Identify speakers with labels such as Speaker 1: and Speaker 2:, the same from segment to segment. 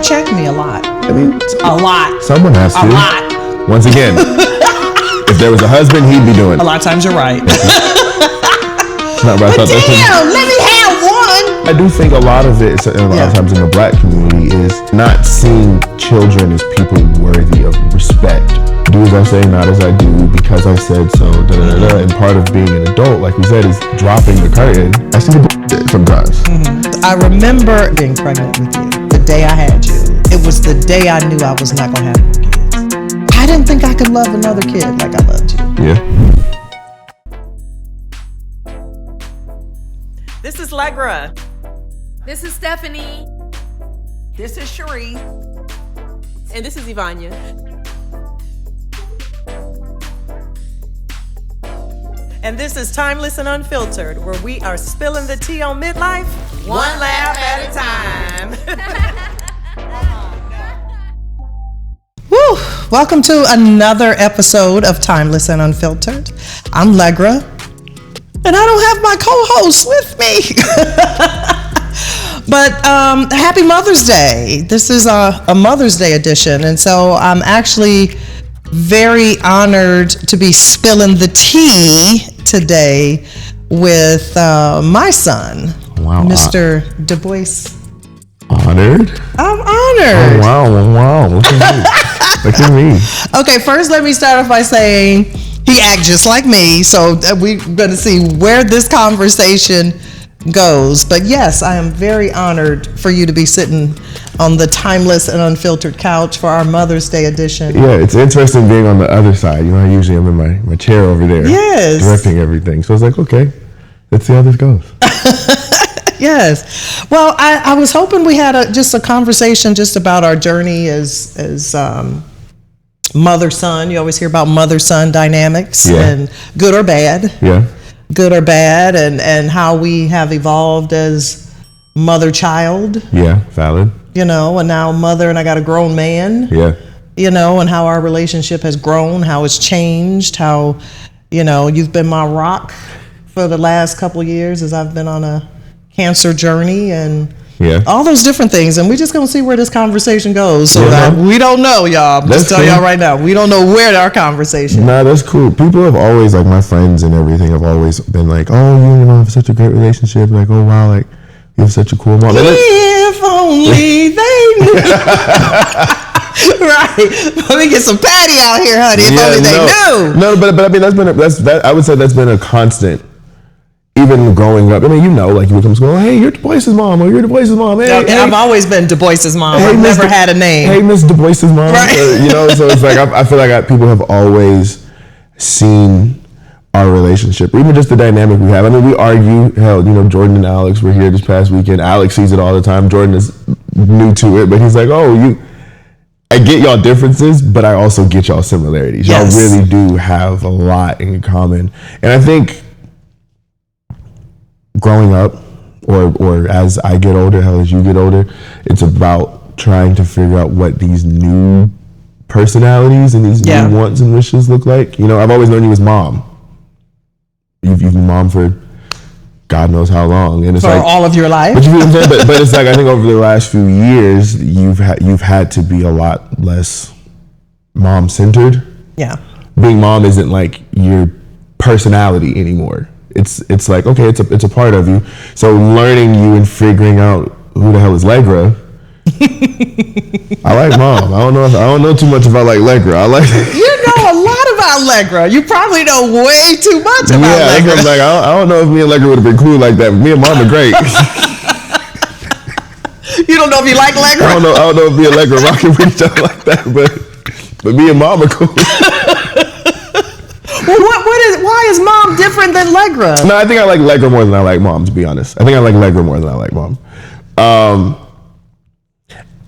Speaker 1: check me a lot.
Speaker 2: I mean,
Speaker 1: a lot.
Speaker 2: Someone has to.
Speaker 1: A lot.
Speaker 2: Once again, if there was a husband, he'd be doing it.
Speaker 1: A lot of times you're right.
Speaker 2: Not right.
Speaker 1: But damn, let me have one.
Speaker 2: I do think a lot of it, and a lot of times in the Black community, is not seeing children as people worthy of respect. Do as I say, not as I do, because I said so. And part of being an adult, like we said, is dropping the curtain. I see the sometimes.
Speaker 1: Mm-hmm. I remember being pregnant with you the day I had you. It was the day I knew I was not going to have more kids. I didn't think I could love another kid like I loved you.
Speaker 2: Yeah.
Speaker 3: This is Leggra.
Speaker 4: This is Stephanie.
Speaker 5: This is Cherie.
Speaker 3: And this is Ivania. And this is Timeless and Unfiltered, where we are spilling the tea on midlife,
Speaker 5: One laugh at a time.
Speaker 1: Woo! Welcome to another episode of Timeless and Unfiltered. I'm Leggra, and I don't have my co-host with me. But happy Mother's Day. This is a Mother's Day edition, and so I'm actually very honored to be spilling the tea today with my son, Mr. DuBois.
Speaker 2: Honored?
Speaker 1: I'm honored.
Speaker 2: Oh, wow. Look at me. Look at me.
Speaker 1: Okay, first let me start off by saying he acts just like me, so we're going to see where this conversation goes. But yes, I am very honored for you to be sitting on the Timeless and Unfiltered couch for our Mother's Day edition.
Speaker 2: Yeah, it's interesting being on the other side. You know, I usually am in my chair over there, directing everything. So I was like, okay, let's see how this goes.
Speaker 1: Yes. Well, I was hoping we had just a conversation just about our journey as mother-son. You always hear about mother-son dynamics, and good or bad.
Speaker 2: Yeah.
Speaker 1: Good or bad, and how we have evolved as mother-child.
Speaker 2: Yeah, valid.
Speaker 1: You know, and now mother, and I got a grown man.
Speaker 2: Yeah.
Speaker 1: You know, and how our relationship has grown, how it's changed, how, you know, you've been my rock for the last couple of years as I've been on a cancer journey and all those different things. And we're just going to see where this conversation goes. So we don't know, y'all. I'm just telling y'all right now, we don't know where our conversation.
Speaker 2: Nah, that's cool. People have always, like my friends and everything, have always been like, oh, you know, have such a great relationship. Like, oh, wow, like, you have such a cool mom.
Speaker 1: If only they knew. Right. Let me get some patty out here, honey. If only they knew.
Speaker 2: No, but I mean, I would say that's been a constant. Even growing up, I mean, you know, like you would come to school, hey, you're DuBois' mom, or you're DuBois' mom. Hey,
Speaker 1: I've always been DuBois' mom. I've never had a name.
Speaker 2: Hey, Miss DuBois' mom.
Speaker 1: Right.
Speaker 2: You know, so it's like, I feel like people have always seen our relationship, or even just the dynamic we have. I mean, we argue, hell, you know, Jordan and Alex were here this past weekend. Alex sees it all the time. Jordan is new to it, but he's like, oh, I get y'all differences, but I also get y'all similarities. Yes. Y'all really do have a lot in common. And I think growing up, or as I get older, hell, as you get older, it's about trying to figure out what these new personalities and these new wants and wishes look like. You know, I've always known you as mom. You've been mom for God knows how long, and it's
Speaker 1: for
Speaker 2: like
Speaker 1: all of your life.
Speaker 2: But you know what I'm saying? But it's like, I think over the last few years, you've had to be a lot less mom centered.
Speaker 1: Yeah.
Speaker 2: Being mom isn't like your personality anymore. It's like, okay, it's a part of you. So learning you and figuring out who the hell is Leggra. I like mom. I don't know too much about like Leggra. I like.
Speaker 1: You know a lot about Leggra. You probably know way too much about Leggra.
Speaker 2: Yeah, like I don't know if me and Leggra would have been cool like that. But me and mom are great.
Speaker 1: You don't know if you like Leggra?
Speaker 2: I don't know if me and Leggra rocking with each other like that, but me and mom are cool.
Speaker 1: Well, why is mom different than Leggra?
Speaker 2: No, I think I like Leggra more than I like mom, to be honest. I think I like Leggra more than I like mom.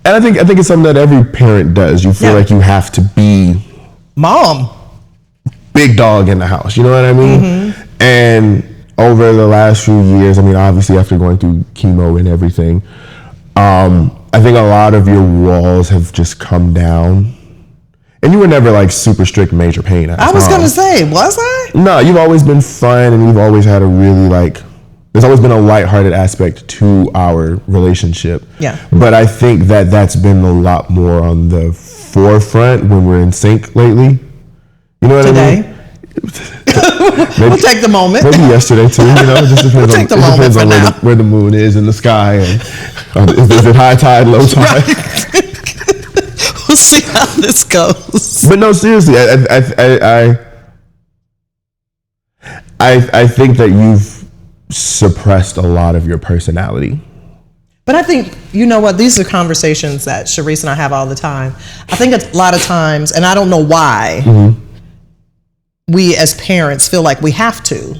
Speaker 2: And I think it's something that every parent does. You feel like you have to be
Speaker 1: mom,
Speaker 2: big dog in the house. You know what I mean? Mm-hmm. And over the last few years, I mean, obviously after going through chemo and everything, I think a lot of your walls have just come down. And you were never like super strict major pain.
Speaker 1: I was going to say, was I?
Speaker 2: No, you've always been fun, and you've always had a really like There's always been a lighthearted aspect to our relationship.
Speaker 1: Yeah.
Speaker 2: But I think that that's been a lot more on the forefront when we're in sync lately. You know what I mean?
Speaker 1: We'll take the moment.
Speaker 2: Maybe yesterday too. You know, it just depends
Speaker 1: We'll take the moment
Speaker 2: depends
Speaker 1: for
Speaker 2: on
Speaker 1: now.
Speaker 2: where the moon is in the sky, and is it high tide, low tide?
Speaker 1: Right. We'll see how this goes.
Speaker 2: But no, seriously, I think that you've suppressed a lot of your personality.
Speaker 1: But I think, you know what, these are conversations that Sharice and I have all the time. I think a lot of times, and I don't know why, we as parents feel like we have to.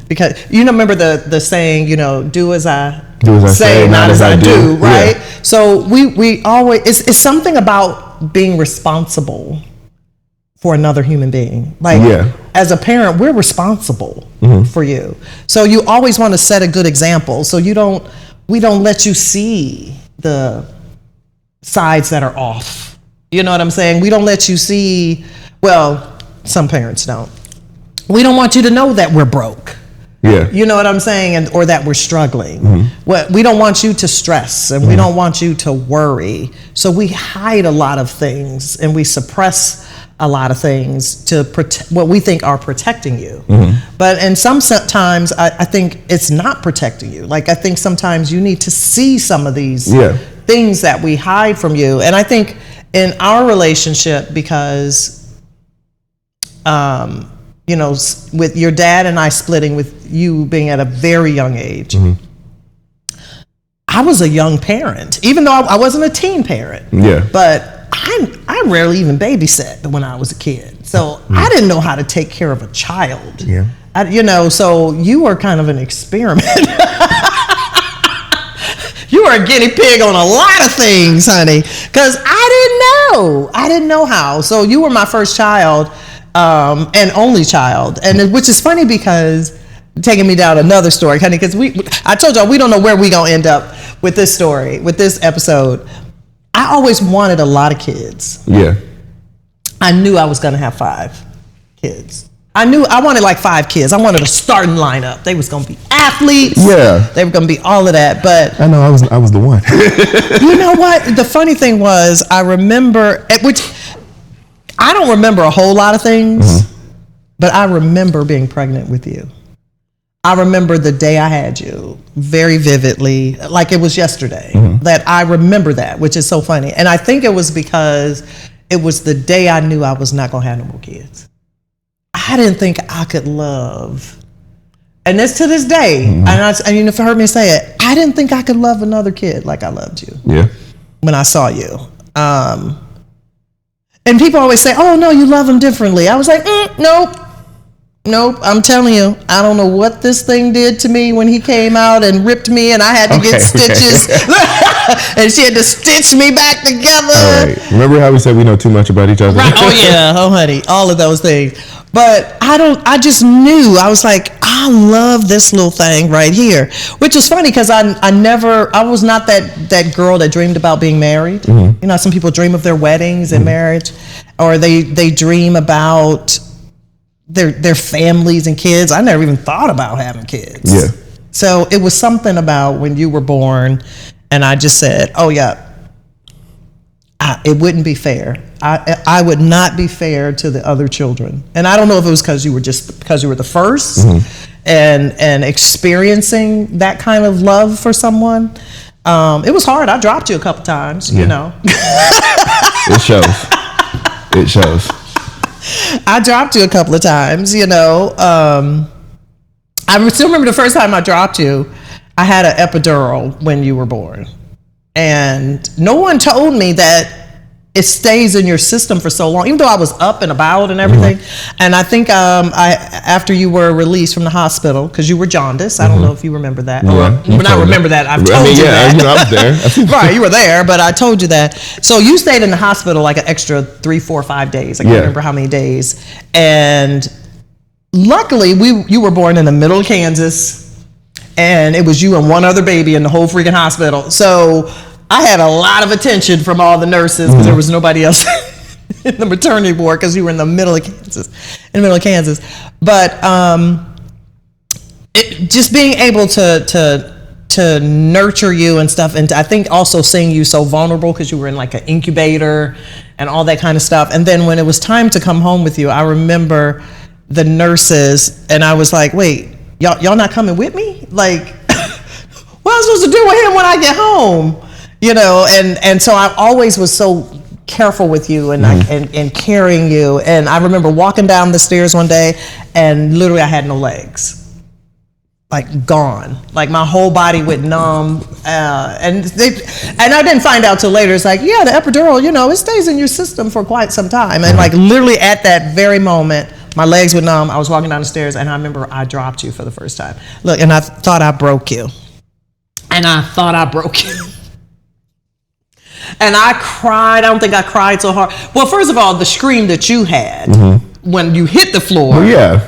Speaker 1: Because, remember the saying, do as I say, not as I do, right? Yeah. So we always, it's something about being responsible for another human being. As a parent, we're responsible for you. So you always want to set a good example. So we don't let you see the sides that are off. You know what I'm saying? We don't let you see, well, some parents don't. We don't want you to know that we're broke.
Speaker 2: Yeah.
Speaker 1: You know what I'm saying? Or that we're struggling. We don't want you to stress, and we don't want you to worry. So we hide a lot of things, and we suppress a lot of things to protect what we think are protecting you. But and sometimes I think it's not protecting you. I think sometimes you need to see some of these things that we hide from you. And I think in our relationship, because with your dad and I splitting, with you being at a very young age, I was a young parent, even though I wasn't a teen parent.
Speaker 2: Yeah.
Speaker 1: But I rarely even babysat when I was a kid. So I didn't know how to take care of a child.
Speaker 2: Yeah.
Speaker 1: So you were kind of an experiment. You were a guinea pig on a lot of things, honey, because I didn't know how. So you were my first child, and only child. And which is funny because taking me down another story, honey, because I told y'all we don't know where we gonna end up with this story, with this episode. I always wanted a lot of kids.
Speaker 2: Yeah.
Speaker 1: I knew I was gonna have 5 kids. I knew I wanted 5 kids. I wanted a starting lineup. They was gonna be athletes.
Speaker 2: Yeah.
Speaker 1: They were gonna be all of that. But
Speaker 2: I know I was the one.
Speaker 1: You know what? The funny thing was, I remember, which I don't remember a whole lot of things, but I remember being pregnant with you. I remember the day I had you very vividly, like it was yesterday, that I remember that, which is so funny. And I think it was because it was the day I knew I was not going to have no more kids. I didn't think I could love, and this to this day, and you've heard me say it, I didn't think I could love another kid like I loved you.
Speaker 2: Yeah.
Speaker 1: When I saw you. And people always say, oh no, you love them differently. I was like, Nope, I'm telling you, I don't know what this thing did to me when he came out and ripped me, and I had to get stitches. And she had to stitch me back together.
Speaker 2: All right. Remember how we said we know too much about each other?
Speaker 1: Right. Oh yeah, oh honey, all of those things. But I just knew, I was like, I love this little thing right here. Which is funny because I was not that girl that dreamed about being married. Some people dream of their weddings and marriage, or they dream about their families and kids. I never even thought about having kids.
Speaker 2: Yeah.
Speaker 1: So it was something about when you were born, and I just said, oh yeah, it wouldn't be fair. I would not be fair to the other children. And I don't know if it was because you were the first and experiencing that kind of love for someone. It was hard. I dropped you a couple times,
Speaker 2: It shows. It shows.
Speaker 1: I dropped you a couple of times, I still remember the first time I dropped you, I had an epidural when you were born. And no one told me that it stays in your system for so long, even though I was up and about and everything. And I think after you were released from the hospital, because you were jaundiced, I don't know if you remember that.
Speaker 2: Yeah,
Speaker 1: Or not remember that, I've told you that.
Speaker 2: I was there.
Speaker 1: Right, you were there, but I told you that. So you stayed in the hospital like an extra 3, 4, 5 days. I can't remember how many days. And luckily, you were born in the middle of Kansas, and it was you and one other baby in the whole freaking hospital. So I had a lot of attention from all the nurses because there was nobody else in the maternity ward because you were in the middle of Kansas. But just being able to nurture you and stuff, and I think also seeing you so vulnerable because you were in like an incubator and all that kind of stuff. And then when it was time to come home with you, I remember the nurses, and I was like, wait, y'all not coming with me? Like, what am I supposed to do with him when I get home? You know, and so I always was so careful with you and and carrying you. And I remember walking down the stairs one day, and literally I had no legs. Like gone, like my whole body went numb, and I didn't find out till later. It's like, yeah, the epidural, you know, it stays in your system for quite some time. And like literally at that very moment, my legs were numb. I was walking down the stairs, and I remember I dropped you for the first time. Look, and I thought I broke you, and I cried. I don't think I cried so hard. Well, first of all, the scream that you had when you hit the floor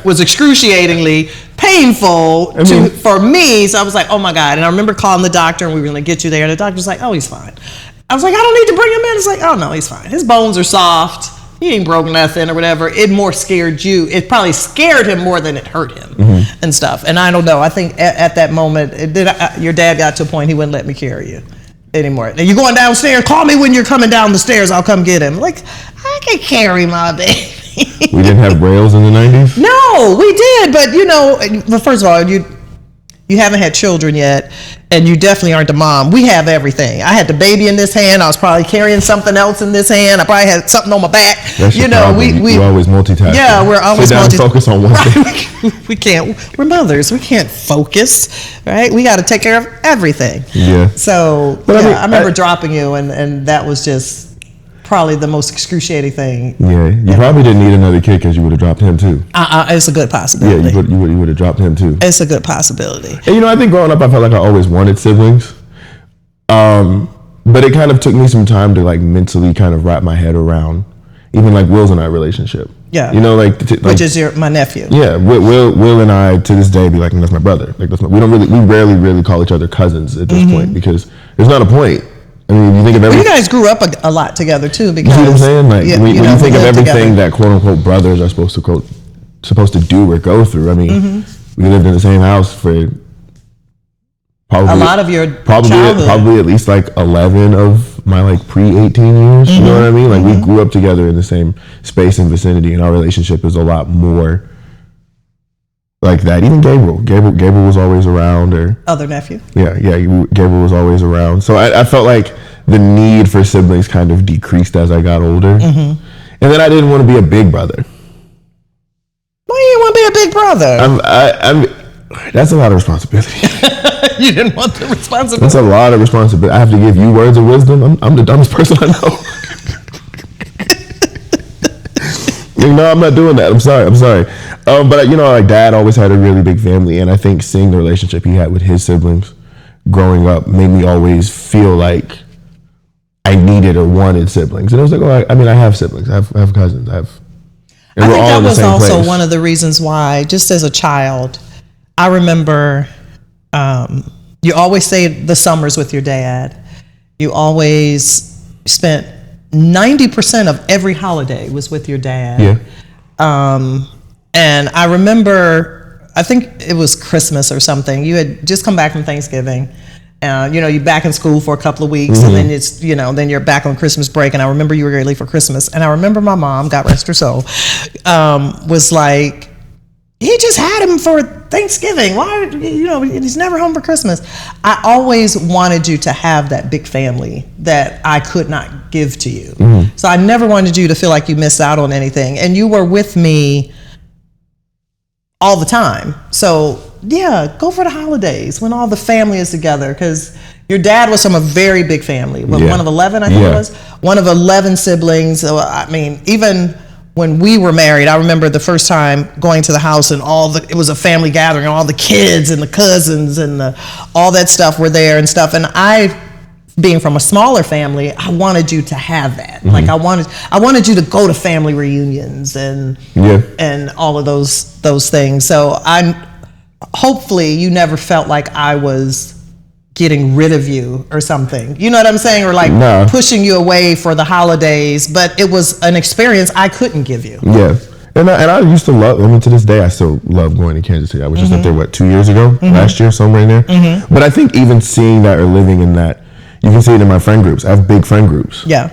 Speaker 1: was excruciatingly painful for me. So I was like, oh my God. And I remember calling the doctor, and we were going to get you there. And the doctor was like, oh, he's fine. I was like, I don't need to bring him in. It's like, oh no, he's fine. His bones are soft. He ain't broke nothing or whatever. It more scared you. It probably scared him more than it hurt him and stuff. And I don't know. I think at that moment, your dad got to a point he wouldn't let me carry you anymore. Now you're going downstairs. Call me when you're coming down the stairs. I'll come get him. Like, I can carry my baby.
Speaker 2: We didn't have rails in the 90s?
Speaker 1: No, we did, but you know, first of all, you haven't had children yet, and you definitely aren't a mom. We have everything. I had the baby in this hand. I was probably carrying something else in this hand. I probably had something on my back.
Speaker 2: That's your problem. We always multitasking.
Speaker 1: Yeah, we're always
Speaker 2: focus on one thing.
Speaker 1: We can't. We're mothers. We can't focus, right? We got to take care of everything.
Speaker 2: Yeah.
Speaker 1: So, but yeah, I remember dropping you, and that was just probably the most excruciating thing.
Speaker 2: Yeah, you probably didn't need another kid because you would have dropped him too.
Speaker 1: It's a good possibility.
Speaker 2: Yeah, you would have dropped him too.
Speaker 1: It's a good possibility.
Speaker 2: And you know, I think growing up, I felt like I always wanted siblings. But it kind of took me some time to like mentally kind of wrap my head around even like Will's and I relationship. Yeah. You know, like
Speaker 1: which is my nephew.
Speaker 2: Yeah, Will and I to this day be like, that's my brother. Like we rarely really call each other cousins at this point because there's not a point. I mean, you think of everything.
Speaker 1: You guys grew up a lot together too, because
Speaker 2: you see what I'm saying? Like when you think of everything that quote unquote brothers are supposed to do or go through. I mean, we lived in the same house for probably
Speaker 1: a lot of your
Speaker 2: childhood. Probably at least like 11 of my like pre-18 years. You know what I mean? Like we grew up together in the same space and vicinity, and our relationship is a lot more like that. Even Gabriel was always around, or
Speaker 1: other nephew.
Speaker 2: Yeah, Gabriel was always around. So I felt like the need for siblings kind of decreased as I got older, and then I didn't want to be a big brother.
Speaker 1: Why do you want to be a big brother?
Speaker 2: That's a lot of responsibility.
Speaker 1: You didn't want the responsibility.
Speaker 2: That's a lot of responsibility. I have to give you words of wisdom. I'm the dumbest person I know. No, I'm not doing that. I'm sorry. But you know, like Dad always had a really big family, and I think seeing the relationship he had with his siblings growing up made me always feel like I needed or wanted siblings. And I was like, I have siblings. I have cousins. I think
Speaker 1: that was also one of the reasons why, just as a child, I remember you always say the summers with your dad. You always spent 90% of every holiday was with your dad.
Speaker 2: Yeah.
Speaker 1: And I remember, I think it was Christmas or something. You had just come back from Thanksgiving. You're back in school for a couple of weeks, and then then you're back on Christmas break. And I remember you were early for Christmas. And I remember my mom, God rest her soul, was like, he just had him for Thanksgiving. Why, he's never home for Christmas. I always wanted you to have that big family that I could not give to you. So I never wanted you to feel like you missed out on anything. And you were with me all the time. So yeah, go for the holidays when all the family is together, because your dad was from a very big family. One of 11, I think it was. One of 11 siblings. I mean, even when we were married, I remember the first time going to the house and it was a family gathering, and all the kids and the cousins and all that stuff were there and stuff. And I, being from a smaller family, I wanted you to have that. Like I wanted you to go to family reunions and all of those things. So hopefully you never felt like I was getting rid of you or something. You know what I'm saying? Or like pushing you away for the holidays, but it was an experience I couldn't give you.
Speaker 2: Yeah. And I used to love, I mean, to this day, I still love going to Kansas City. I was just up there, 2 years ago? Last year, somewhere in there. But I think even seeing that or living in that, you can see it in my friend groups. I have big friend groups.
Speaker 1: Yeah.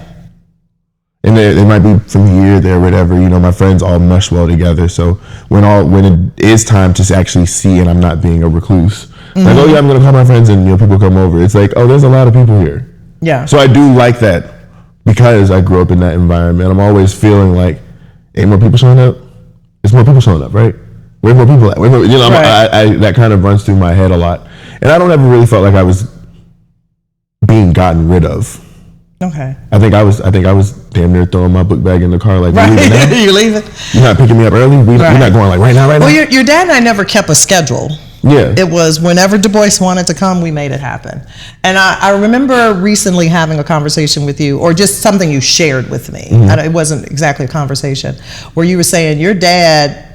Speaker 2: And they might be from here, there, whatever. You know, my friends all mesh well together. So when it is time to actually see, and I'm not being a recluse, like, oh yeah, I'm gonna call my friends, and people come over. It's like, oh, there's a lot of people here.
Speaker 1: Yeah.
Speaker 2: So I do like that because I grew up in that environment. I'm always feeling like, ain't more people showing up? It's more people showing up, right? Where's more people at? Right. That kind of runs through my head a lot, and I don't ever really felt like I was being gotten rid of.
Speaker 1: Okay.
Speaker 2: I think I was damn near throwing my book bag in the car, like,
Speaker 1: right.
Speaker 2: You leaving now?
Speaker 1: You're leaving?
Speaker 2: You're not picking me up early? You're not going like right now?
Speaker 1: Well, your dad and I never kept a schedule.
Speaker 2: Yeah.
Speaker 1: It was whenever DuBois wanted to come, we made it happen. And I remember recently having a conversation with you, or just something you shared with me. It wasn't exactly a conversation, where you were saying your dad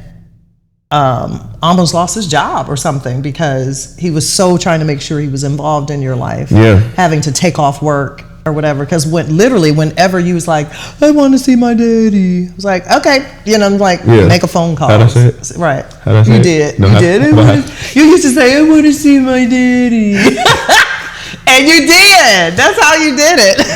Speaker 1: almost lost his job or something because he was so trying to make sure he was involved in your life.
Speaker 2: Yeah.
Speaker 1: Having to take off work or whatever, because whenever you was like, I want to see my daddy, I was like, okay, make a phone call.
Speaker 2: How'd I say it?
Speaker 1: Right.
Speaker 2: How'd I say
Speaker 1: you
Speaker 2: it?
Speaker 1: did.
Speaker 2: No,
Speaker 1: you did. You used to say, I want to see my daddy. And you did. That's how you did it.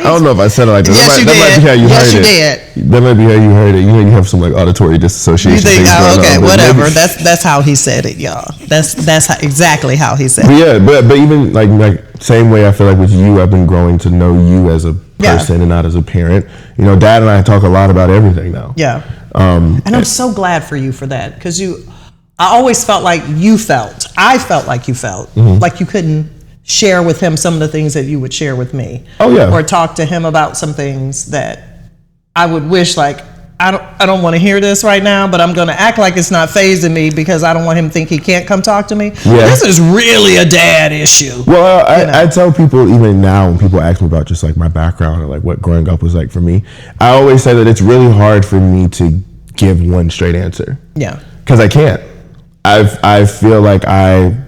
Speaker 2: I don't know if I said it like that.
Speaker 1: Yes, you did.
Speaker 2: That might be how you heard it.
Speaker 1: Did.
Speaker 2: That might be how you heard it. You have some like auditory disassociation.
Speaker 1: You think, okay, whatever.
Speaker 2: Maybe.
Speaker 1: That's how he said it, y'all. That's exactly how he said it.
Speaker 2: Yeah, but even like same way I feel like with you, I've been growing to know you as a person and not as a parent. You know, Dad and I talk a lot about everything now.
Speaker 1: Yeah. And I'm so glad for you for that, because I always felt like I felt like you felt like you couldn't share with him some of the things that you would share with me.
Speaker 2: Oh yeah.
Speaker 1: Or talk to him about some things that I would wish, like, I don't want to hear this right now, but I'm going to act like it's not fazing me because I don't want him to think he can't come talk to me. Yeah. This is really a dad issue.
Speaker 2: Well, I tell people even now when people ask me about just like my background or like what growing up was like for me, I always say that it's really hard for me to give one straight answer.
Speaker 1: Yeah.
Speaker 2: Because I can't. I feel like I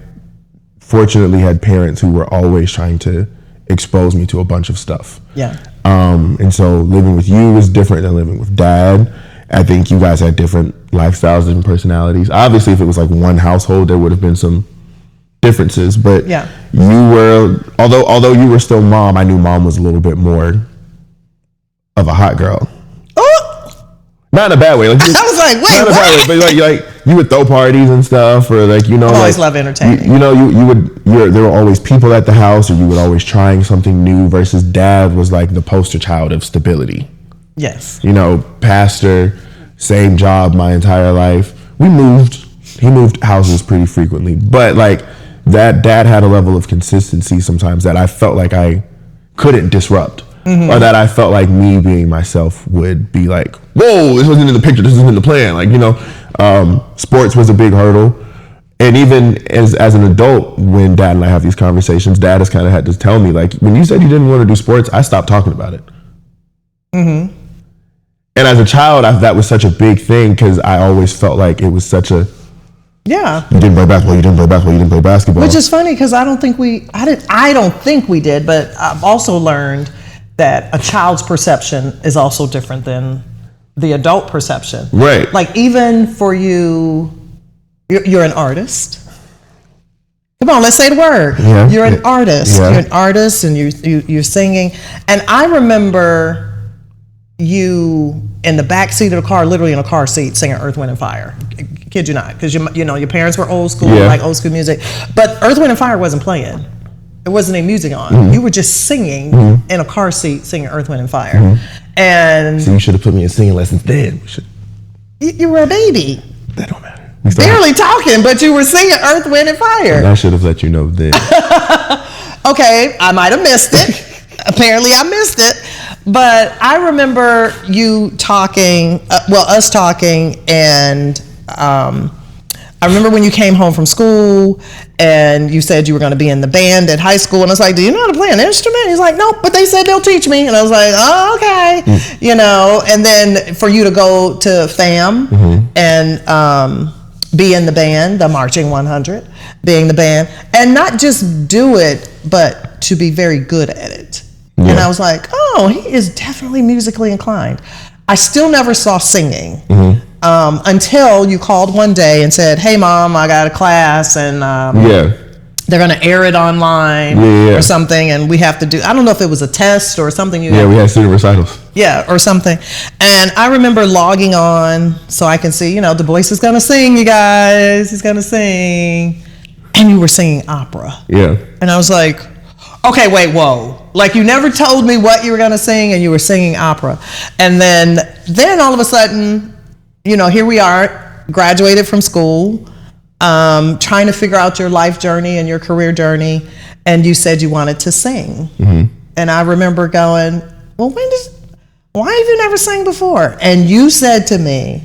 Speaker 2: fortunately had parents who were always trying to expose me to a bunch of stuff.
Speaker 1: Yeah.
Speaker 2: And so living with you is different than living with Dad. I think you guys had different lifestyles, different personalities. Obviously, if it was like one household, there would have been some differences. But you were, although you were still Mom, I knew Mom was a little bit more of a hot girl. Not in a bad way. Like,
Speaker 1: I was like, wait,
Speaker 2: not in a bad way, but like you would throw parties and stuff, or like
Speaker 1: I always love entertaining.
Speaker 2: There were always people at the house, or you would always trying something new. Versus Dad was like the poster child of stability.
Speaker 1: Yes.
Speaker 2: Pastor, same job my entire life. He moved houses pretty frequently, but like that Dad had a level of consistency sometimes that I felt like I couldn't disrupt. Or that I felt like me being myself would be like, whoa, this wasn't in the picture, this isn't in the plan. Like, sports was a big hurdle. And even as an adult, when Dad and I have these conversations, Dad has kind of had to tell me, like, when you said you didn't want to do sports, I stopped talking about it. And as a child, that was such a big thing because I always felt like it was such a, you didn't play basketball, you didn't play basketball.
Speaker 1: Which is funny because I don't think we did, but I've also learned that a child's perception is also different than the adult perception.
Speaker 2: Right.
Speaker 1: Like even for you're an artist. Come on, let's say the word.
Speaker 2: Yeah.
Speaker 1: You're an artist.
Speaker 2: Yeah.
Speaker 1: You're an artist and you're singing. And I remember you in the back seat of the car, literally in a car seat, singing Earth, Wind, and Fire. Kid you not, because your parents were old school, like old school music. But Earth, Wind, and Fire wasn't playing. There wasn't any music on. You were just singing in a car seat, singing Earth, Wind, and Fire. And
Speaker 2: so you should have put me in singing lessons then.
Speaker 1: You were a baby.
Speaker 2: That don't matter.
Speaker 1: Barely talking, but you were singing Earth, Wind, and Fire.
Speaker 2: And I should have let you know then.
Speaker 1: Okay, I might have missed it. Apparently I missed it. But I remember you talking, us talking, and I remember when you came home from school and you said you were going to be in the band at high school, and I was like, do you know how to play an instrument? He's like, no, but they said they'll teach me. And I was like, oh, okay. And then for you to go to FAM and be in the band, the Marching 100, being the band, and not just do it, but to be very good at it. And I was like, oh, he is definitely musically inclined. I still never saw singing. until you called one day and said, "Hey, Mom, I got a class, and they're going to air it online or something, and we have to do." I don't know if it was a test or something.
Speaker 2: We had student recitals.
Speaker 1: Or something. And I remember logging on so I can see, DuBois is going to sing, you guys. He's going to sing. And you were singing opera. Yeah. And I was like, okay, wait, whoa. Like, you never told me what you were going to sing, and you were singing opera. And then all of a sudden, here we are, graduated from school, trying to figure out your life journey and your career journey. And you said you wanted to sing. Mm-hmm. And I remember going, well, why have you never sang before? And you said to me,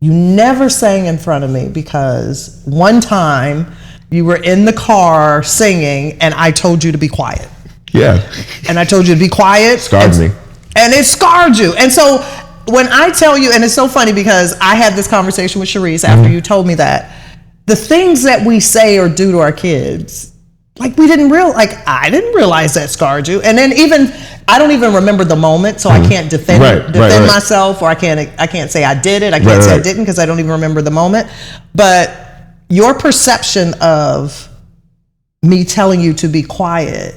Speaker 1: you never sang in front of me because one time you were in the car singing and I told you to be quiet.
Speaker 2: Yeah.
Speaker 1: And I told you to be quiet.
Speaker 2: Scarred me.
Speaker 1: And it scarred you. And so when I tell you, and it's so funny because I had this conversation with Sharice after you told me that, the things that we say or do to our kids, like I didn't realize that scarred you. And then I don't even remember the moment, so I can't defend myself, or I can't say I did it. I can't say I didn't because I don't even remember the moment. But your perception of me telling you to be quiet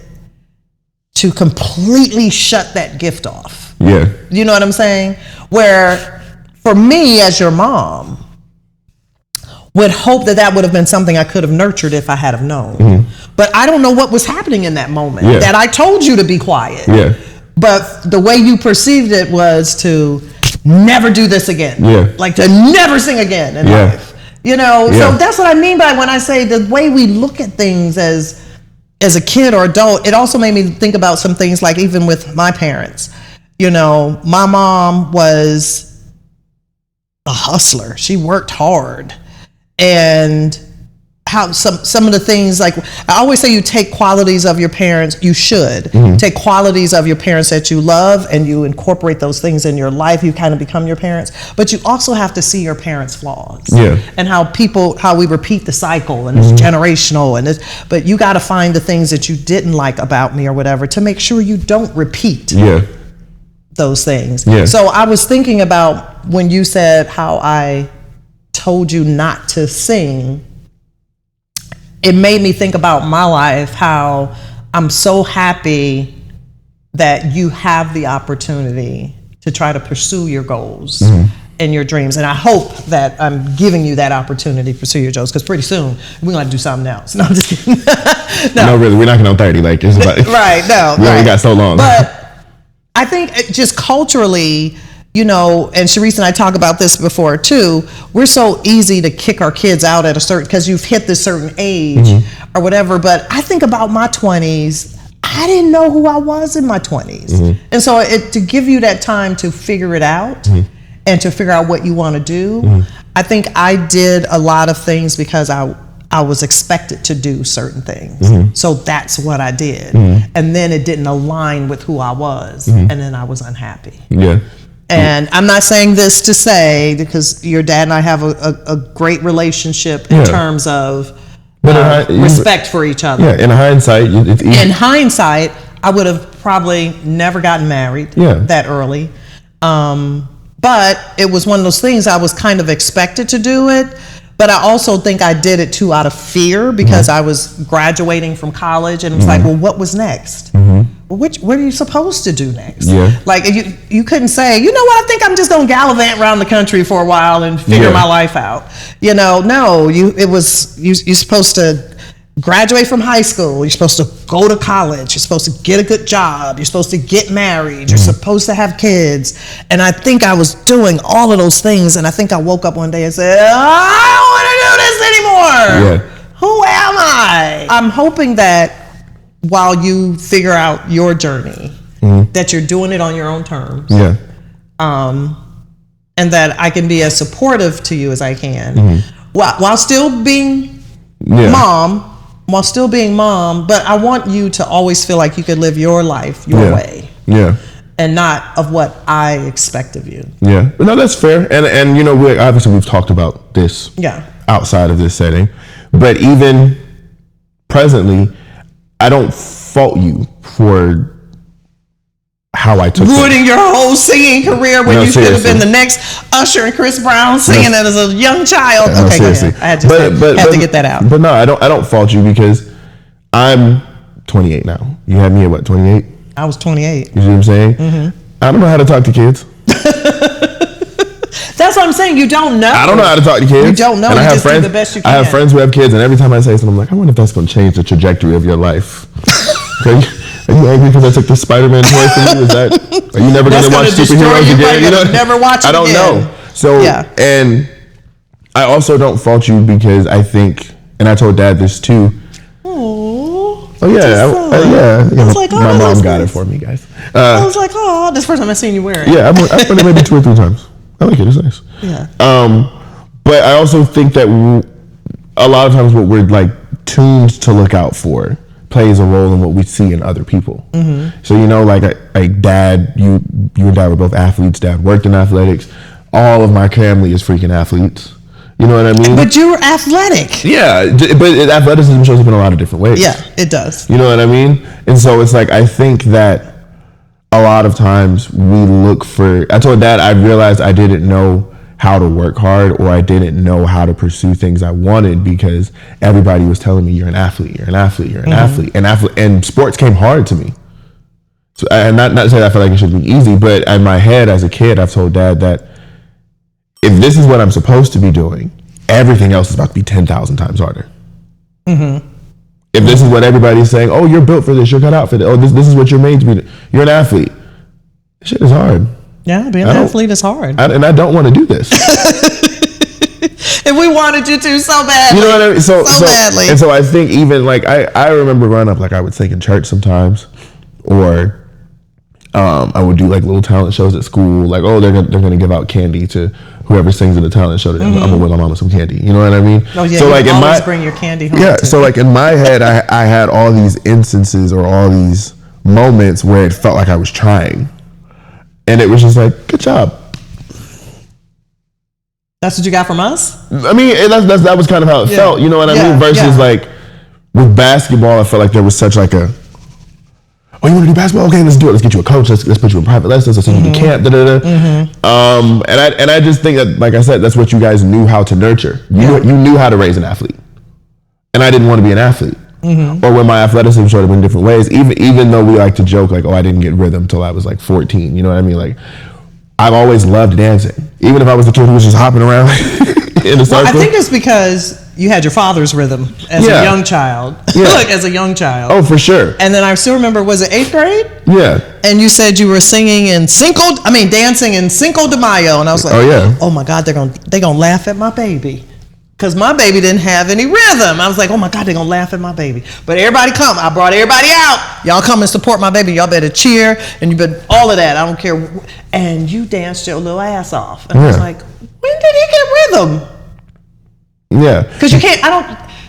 Speaker 1: to completely shut that gift off. Yeah. You know what I'm saying? Where for me as your mom, would hope that would have been something I could have nurtured if I had have known. Mm-hmm. But I don't know what was happening in that moment that I told you to be quiet. Yeah. But the way you perceived it was to never do this again. Yeah. Like to never sing again in life. So that's what I mean by when I say the way we look at things as a kid or adult, it also made me think about some things like even with my parents. My mom was a hustler. She worked hard. And how some of the things, like I always say, you take qualities of your parents, you should take qualities of your parents that you love and you incorporate those things in your life. You kind of become your parents, but you also have to see your parents' flaws and how we repeat the cycle and it's generational but you got to find the things that you didn't like about me or whatever to make sure you don't repeat those things. Yeah. So I was thinking about when you said how I told you not to sing, it made me think about my life, how I'm so happy that you have the opportunity to try to pursue your goals and your dreams. And I hope that I'm giving you that opportunity to pursue your goals, because pretty soon we're going to do something else. No, I'm just kidding.
Speaker 2: No, really, we're knocking on 30. Like, it's about, we only got so long.
Speaker 1: But I think just culturally, and Sharice and I talk about this before too, we're so easy to kick our kids out at because you've hit this certain age or whatever. But I think about my 20s, I didn't know who I was in my 20s. And so to give you that time to figure it out and to figure out what you want to do, I think I did a lot of things because I was expected to do certain things. So that's what I did. And then it didn't align with who I was. And then I was unhappy. Yeah. And I'm not saying this to say, because your dad and I have a great relationship in terms of respect for each other.
Speaker 2: Yeah, in hindsight, it's easy.
Speaker 1: In hindsight, I would have probably never gotten married that early. But it was one of those things I was kind of expected to do it. But I also think I did it too out of fear because I was graduating from college and it was like, well, what was next? Well, what are you supposed to do next? Yeah. Like you couldn't say, you know what, I think I'm just gonna gallivant around the country for a while and figure my life out. No, you're supposed to graduate from high school, you're supposed to go to college, you're supposed to get a good job, you're supposed to get married, you're supposed to have kids. And I think I was doing all of those things, and I think I woke up one day and said, I don't want to do this anymore. Yeah. Who am I? I'm hoping that while you figure out your journey, that you're doing it on your own terms. Yeah. And that I can be as supportive to you as I can, while still being mom. While still being mom, but I want you to always feel like you could live your life your way. Yeah. And not of what I expect of you. Yeah.
Speaker 2: But no, that's fair. And obviously we've talked about this outside of this setting. But even presently, I don't fault you for how I took
Speaker 1: ruining your whole singing career when you should have been the next Usher and Chris Brown singing it as a young child.
Speaker 2: No,
Speaker 1: okay,
Speaker 2: seriously.
Speaker 1: go ahead. I had to get that out.
Speaker 2: But no, I don't fault you because I'm 28 now. You had me at what, 28?
Speaker 1: I was 28.
Speaker 2: You see what I'm saying? Mm-hmm. I don't know how to talk to kids.
Speaker 1: That's what I'm saying. You don't know.
Speaker 2: I don't know how to talk to kids.
Speaker 1: You don't know.
Speaker 2: And
Speaker 1: you
Speaker 2: I have
Speaker 1: just
Speaker 2: friends,
Speaker 1: do the best you can.
Speaker 2: I have friends who have kids, and every time I say something, I'm like, I wonder if that's going to change the trajectory of your life. Are you angry because I took the Spider-Man toy from you? Are you never going to watch superheroes again?
Speaker 1: You know, never watch it
Speaker 2: I don't know. So, and I also don't fault you because I think, and I told Dad this too.
Speaker 1: Oh
Speaker 2: yeah,
Speaker 1: I was like,
Speaker 2: my mom got it for me, guys.
Speaker 1: I was like, oh, this is the first time I've seen you wear it.
Speaker 2: Yeah, I've worn it maybe 2 or 3 times. I like it. It's nice.
Speaker 1: Yeah.
Speaker 2: But I also think that a lot of times what we're like tuned to look out for plays a role in what we see in other people. Mm-hmm. So like Dad, you and Dad were both athletes. Dad worked in athletics. All of my family is freaking athletes. You know what I mean?
Speaker 1: But you're athletic.
Speaker 2: Yeah, but athleticism shows up in a lot of different ways.
Speaker 1: Yeah, it does.
Speaker 2: You know what I mean? And so it's like, I think that a lot of times we look for, I told Dad, I realized I didn't know how to work hard, or I didn't know how to pursue things I wanted because everybody was telling me, you're an athlete, you're an athlete, you're an athlete. And sports came hard to me. So, and not to say that I feel like it should be easy, but in my head as a kid, I've told Dad that if this is what I'm supposed to be doing, everything else is about to be 10,000 times harder. Mm-hmm. If this is what everybody's saying, oh, you're built for this, you're cut out for this, oh, this is what you're made to be, you're an athlete. This shit is hard.
Speaker 1: Yeah, being an athlete is hard.
Speaker 2: And I don't want to do this.
Speaker 1: If we wanted you to so badly.
Speaker 2: You know what I mean? So
Speaker 1: badly.
Speaker 2: And so I think even like, I remember growing up, like I would sing in church sometimes, or I would do like little talent shows at school. Like, oh, they're gonna give out candy to whoever sings in the talent show. I'm gonna win my mama some candy. You know what I mean?
Speaker 1: Oh yeah.
Speaker 2: So like
Speaker 1: always bring your candy home.
Speaker 2: Yeah.
Speaker 1: Too.
Speaker 2: So like in my head, I had all these instances or all these moments where it felt like I was trying, and it was just like, good job.
Speaker 1: That's what you got from us?
Speaker 2: I mean, that was kind of how it felt. You know what I mean? Versus like with basketball, I felt like there was such like a, oh, you want to do basketball? Okay, let's do it. Let's get you a coach. Let's put you in private lessons. Let's send you to camp. And I just think that, like I said, that's what you guys knew how to nurture. You knew how to raise an athlete, and I didn't want to be an athlete. Or when my athleticism showed up in different ways, even though we like to joke like, oh, I didn't get rhythm till I was like 14. You know what I mean? Like, I've always loved dancing, even if I was the kid who was just hopping around in the circle.
Speaker 1: Well, I think it's because you had your father's rhythm as a young child. Like as a young child.
Speaker 2: Oh, for sure.
Speaker 1: And then I still remember, was it 8th grade?
Speaker 2: Yeah.
Speaker 1: And you said you were dancing in Cinco de Mayo. And I was like, oh my God, they're gonna laugh at my baby. Because my baby didn't have any rhythm. I was like, oh my God, they're gonna laugh at my baby. But everybody come. I brought everybody out. Y'all come and support my baby. Y'all better cheer. And you better, all of that. I don't care. And you danced your little ass off. And I was like, when did he get rhythm?
Speaker 2: Yeah.
Speaker 1: Because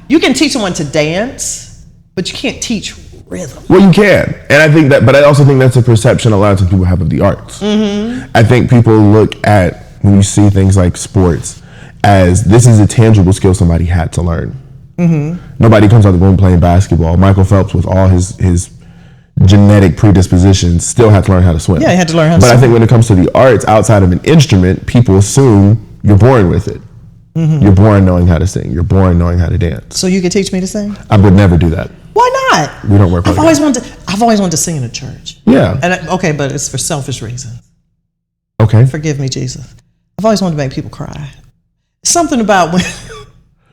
Speaker 1: you can teach someone to dance, but you can't teach rhythm.
Speaker 2: Well, you can. And I think that, but I also think that's a perception a lot of times people have of the arts. I think people look at, when you see things like sports, as this is a tangible skill somebody had to learn. Nobody comes out of the room playing basketball. Michael Phelps, with all his genetic predispositions, still had to learn how to swim.
Speaker 1: Yeah, he had to learn how to
Speaker 2: swim. But I think when it comes to the arts, outside of an instrument, people assume you're born with it. You're born knowing how to sing. You're born knowing how to dance.
Speaker 1: So you could teach me to sing?
Speaker 2: I would never do that.
Speaker 1: Why not?
Speaker 2: We don't work.
Speaker 1: I've always wanted to sing in a church.
Speaker 2: Yeah.
Speaker 1: And but it's for selfish reasons.
Speaker 2: Okay.
Speaker 1: Forgive me, Jesus. I've always wanted to make people cry. Something about when.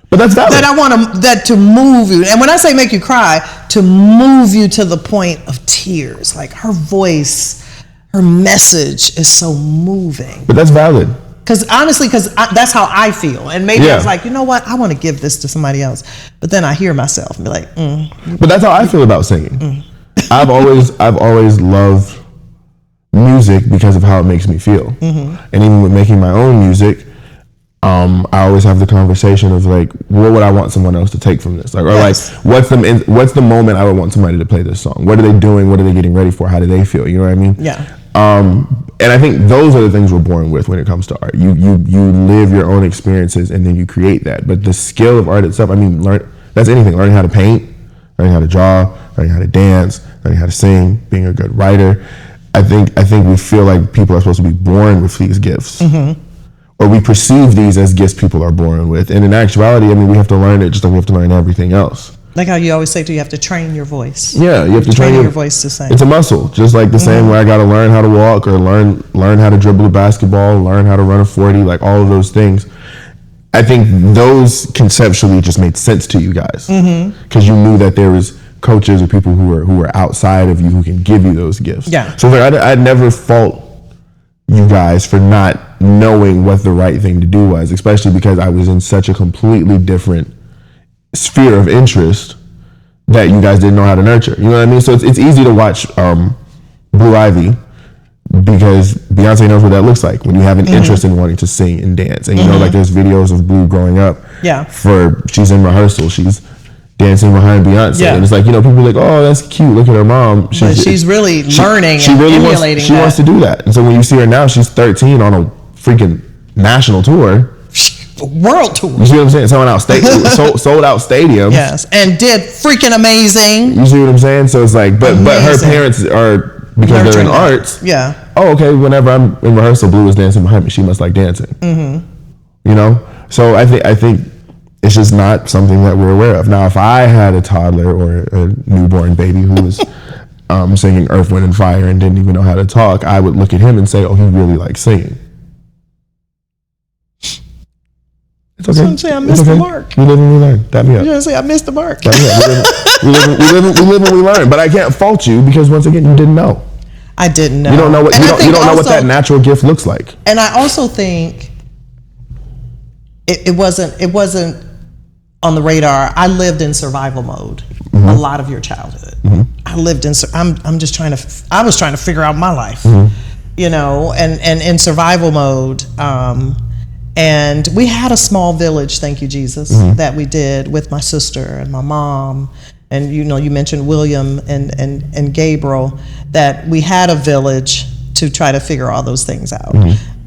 Speaker 2: But that's valid.
Speaker 1: That I want that to move you. And when I say make you cry, to move you to the point of tears. Like her voice, her message is so moving.
Speaker 2: But that's valid.
Speaker 1: Because honestly, that's how I feel. And maybe I was like, you know what? I want to give this to somebody else. But then I hear myself and be like,
Speaker 2: But that's how I feel about singing. I've always loved music because of how it makes me feel. And even with making my own music, I always have the conversation of like, what would I want someone else to take from this? Like, or like, what's the moment I would want somebody to play this song? What are they doing? What are they getting ready for? How do they feel? You know what I mean?
Speaker 1: Yeah.
Speaker 2: And I think those are the things we're born with when it comes to art. You live your own experiences and then you create that. But the skill of art itself, I mean, that's anything. Learning how to paint, learning how to draw, learning how to dance, learning how to sing, being a good writer. I think we feel like people are supposed to be born with these gifts. Or we perceive these as gifts people are born with. And in actuality, I mean, we have to learn it just like we have to learn everything else.
Speaker 1: Like how you always say, you have to train your voice.
Speaker 2: Yeah, you have to train
Speaker 1: your voice to sing.
Speaker 2: It's a muscle, just like the same way I got to learn how to walk or learn how to dribble a basketball, learn how to run a 40, like all of those things. I think those conceptually just made sense to you guys because you knew that there was coaches or people who were outside of you who can give you those gifts.
Speaker 1: Yeah.
Speaker 2: So like, I'd never fault you guys for not knowing what the right thing to do was, especially because I was in such a completely different sphere of interest that you guys didn't know how to nurture. You know what I mean? So it's easy to watch Blue Ivy because Beyonce knows what that looks like when you have an interest in wanting to sing and dance. And you know, like there's videos of Blue growing up.
Speaker 1: Yeah.
Speaker 2: She's in rehearsal. She's dancing behind Beyonce. Yeah. And it's like, you know, people are like, oh, that's cute. Look at her mom.
Speaker 1: She's really learning
Speaker 2: and
Speaker 1: really emulating
Speaker 2: she wants to do that. And so when you see her now, she's 13 on a freaking national tour.
Speaker 1: World tour.
Speaker 2: You see what I'm saying? Sold out stadiums.
Speaker 1: Yes, and did freaking amazing.
Speaker 2: You see what I'm saying? So it's like, but her parents are, because they're in arts.
Speaker 1: Yeah.
Speaker 2: Oh, okay. Whenever I'm in rehearsal, Blue is dancing behind me. She must like dancing. You know. So I think it's just not something that we're aware of. Now, if I had a toddler or a newborn baby who was singing Earth, Wind, and Fire and didn't even know how to talk, I would look at him and say, "Oh, he really likes singing." It's okay. I'm saying I missed the mark. We live and we learn. Tap me up.
Speaker 1: You're gonna say I missed the mark.
Speaker 2: We live and we learn. But I can't fault you because once again, you didn't know.
Speaker 1: I didn't know.
Speaker 2: You don't know what you don't know what that natural gift looks like.
Speaker 1: And I also think it wasn't on the radar. I lived in survival mode a lot of your childhood. I lived in. I was trying to figure out my life, you know, and in survival mode. And we had a small village, thank you, Jesus, that we did with my sister and my mom. And, you know, you mentioned William and Gabriel, that we had a village to try to figure all those things out,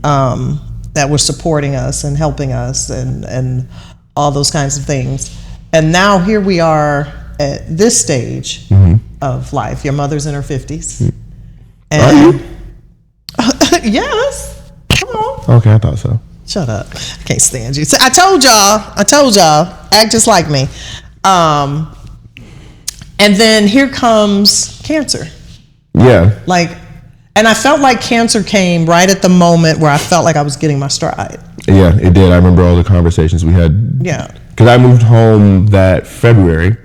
Speaker 1: that were supporting us and helping us and all those kinds of things. And now here we are at this stage of life. Your mother's in her 50s. And
Speaker 2: are you?
Speaker 1: Yes. Come on.
Speaker 2: Okay, I thought so.
Speaker 1: Shut up. I can't stand you. So I told y'all, act just like me. And then here comes cancer.
Speaker 2: Yeah.
Speaker 1: And I felt like cancer came right at the moment where I felt like I was getting my stride.
Speaker 2: Yeah, it did. I remember all the conversations we had.
Speaker 1: Yeah.
Speaker 2: Because I moved home that February.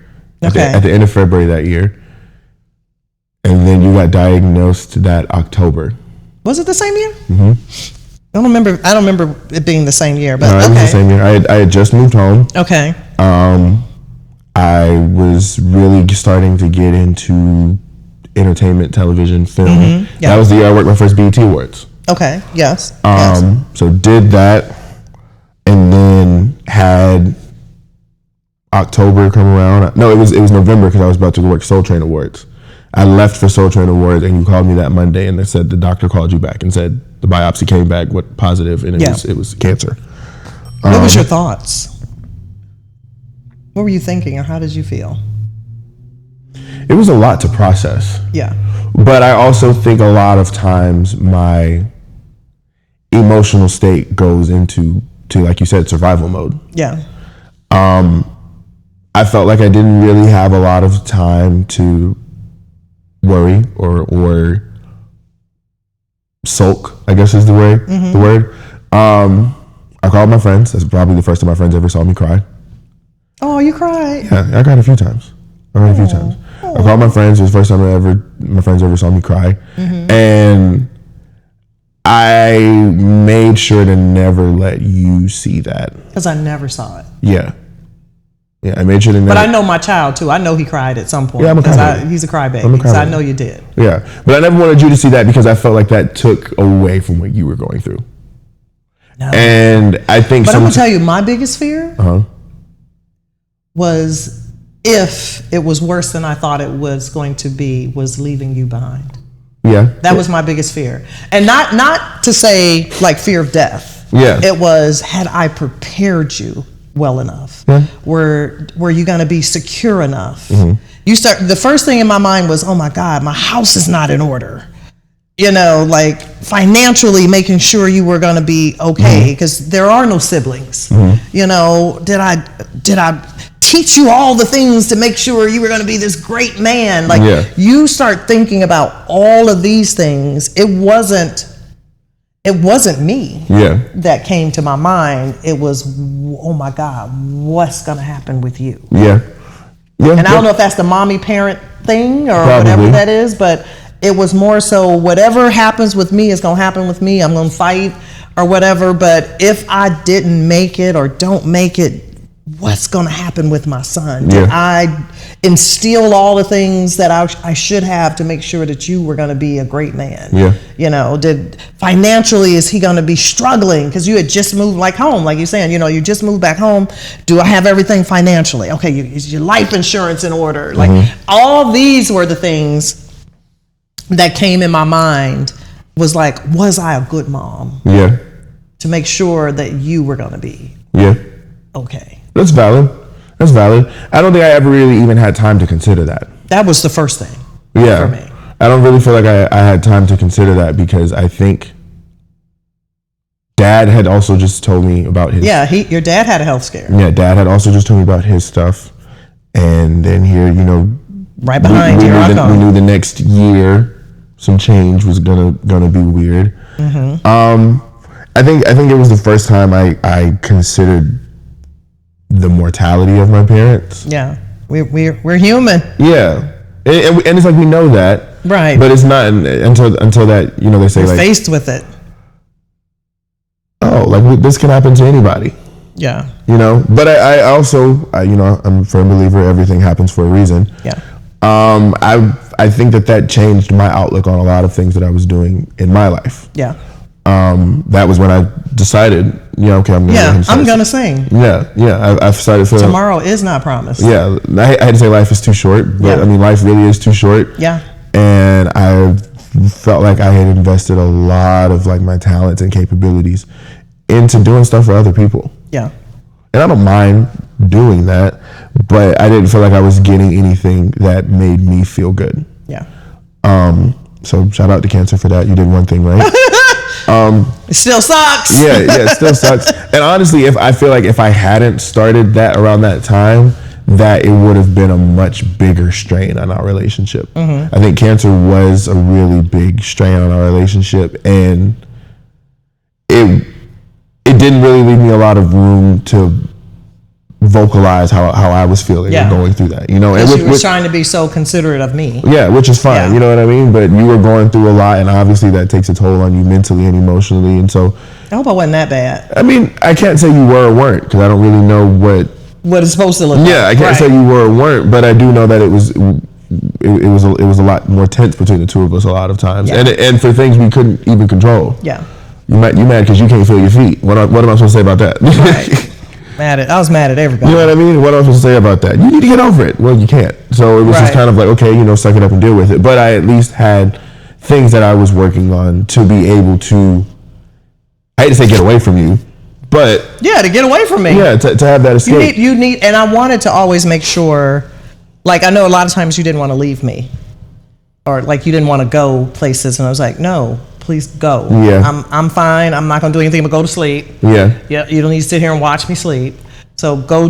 Speaker 2: At the end of February that year. And then you got diagnosed that October.
Speaker 1: Was it the same year? I don't remember it being the same year, but
Speaker 2: no, it was the same year. I had just moved home.
Speaker 1: Okay.
Speaker 2: I was really starting to get into entertainment, television, film. That was the year I worked my first BET Awards.
Speaker 1: Okay. Yes.
Speaker 2: So did that, and then had October come around. No, it was November because I was about to work Soul Train Awards. I left for Soul Train Awards, and you called me that Monday, and they said the doctor called you back and said the biopsy came back positive, and it was cancer.
Speaker 1: What was your thoughts? What were you thinking, or how did you feel?
Speaker 2: It was a lot to process.
Speaker 1: Yeah.
Speaker 2: But I also think a lot of times my emotional state goes into, like you said, survival mode.
Speaker 1: Yeah.
Speaker 2: I felt like I didn't really have a lot of time to worry or sulk, I guess is the word. The word. I called my friends. That's probably the first time my friends ever saw me cry.
Speaker 1: Oh, you cried?
Speaker 2: Yeah, I cried a few times. I called my friends. It was the first time my friends ever saw me cry. And I made sure to never let you see that.
Speaker 1: Because I never saw it.
Speaker 2: Yeah. Yeah, I made sure to never.
Speaker 1: But I know my child, too. I know he cried at some point.
Speaker 2: Yeah, I'm a crybaby.
Speaker 1: He's a crybaby. So I know you did.
Speaker 2: Yeah. But I never wanted you to see that because I felt like that took away from what you were going through. No. And I think
Speaker 1: But I'm going to tell you, my biggest fear was, if it was worse than I thought it was going to be, was leaving you behind.
Speaker 2: Yeah.
Speaker 1: That was my biggest fear. And not to say like fear of death.
Speaker 2: Yeah.
Speaker 1: It was, had I prepared you well enough?
Speaker 2: Yeah.
Speaker 1: Were you going to be secure enough? The first thing in my mind was, oh my God, my house is not in order. like financially making sure you were going to be okay, because there are no siblings. Did I teach you all the things to make sure you were going to be this great man? You start thinking about all of these things. It wasn't me that came to my mind. It was, oh my God, what's going to happen with you? And I don't know if that's the mommy parent thing or whatever that is, but it was more so whatever happens with me is going to happen with me. I'm going to fight or whatever. But if I didn't make it or don't make it, what's going to happen with my son? Did I instill all the things that I should have to make sure that you were going to be a great man? Did financially, is he going to be struggling because you had just moved home, like you're saying, you just moved back home. Do I have everything financially? Okay, is your life insurance in order? All these were the things that came in my mind. Was I a good mom? To make sure that you were going to be okay.
Speaker 2: That's valid. I don't think I ever really even had time to consider that.
Speaker 1: That was the first thing for me.
Speaker 2: I don't really feel like I had time to consider that, because I think Dad had also just told me about his...
Speaker 1: your dad had a health scare.
Speaker 2: Dad had also just told me about his stuff. And then here,
Speaker 1: right behind here I come.
Speaker 2: We knew the next year some change was gonna be weird. I think it was the first time I considered the mortality of my parents.
Speaker 1: We're human.
Speaker 2: And it's we know that,
Speaker 1: right?
Speaker 2: But it's not until that they say
Speaker 1: we're faced with it.
Speaker 2: Oh, this can happen to anybody. But I also I'm a firm believer everything happens for a reason. I think that changed my outlook on a lot of things that I was doing in my life. That was when I decided, okay, I'm
Speaker 1: gonna sing.
Speaker 2: I've started feeling
Speaker 1: tomorrow is not promised.
Speaker 2: I had to say life is too short, but life really is too short. And I felt like I had invested a lot of my talents and capabilities into doing stuff for other people. And I don't mind doing that, but I didn't feel like I was getting anything that made me feel good. So shout out to Cancer for that. You did one thing right.
Speaker 1: It still sucks.
Speaker 2: It still sucks. And honestly, I feel like if I hadn't started that around that time, that it would have been a much bigger strain on our relationship. I think Cancer was a really big strain on our relationship, and it didn't really leave me a lot of room to vocalize how I was feeling and going through that,
Speaker 1: And you were trying to be so considerate of me.
Speaker 2: Which is fine, you know what I mean? But you were going through a lot, and obviously that takes a toll on you mentally and emotionally. And so,
Speaker 1: I hope I wasn't that bad.
Speaker 2: I mean, I can't say you were or weren't, because I don't really know what
Speaker 1: it's supposed to look like.
Speaker 2: I can't say you were or weren't, but I do know that it was a lot more tense between the two of us a lot of times, and for things we couldn't even control. You mad because you can't feel your feet. What am I supposed to say about that?
Speaker 1: I was mad at everybody.
Speaker 2: You know what I mean? What am I supposed to say about that? You need to get over it. Well, you can't. So it was just kind of okay, suck it up and deal with it. But I at least had things that I was working on to be able to, I hate to say get away from you, but
Speaker 1: to get away from me.
Speaker 2: To have that escape.
Speaker 1: You need, and I wanted to always make sure, I know a lot of times you didn't want to leave me, or you didn't want to go places, and I was like, no, please go. I'm fine. I'm not gonna do anything but go to sleep. You don't need to sit here and watch me sleep. So go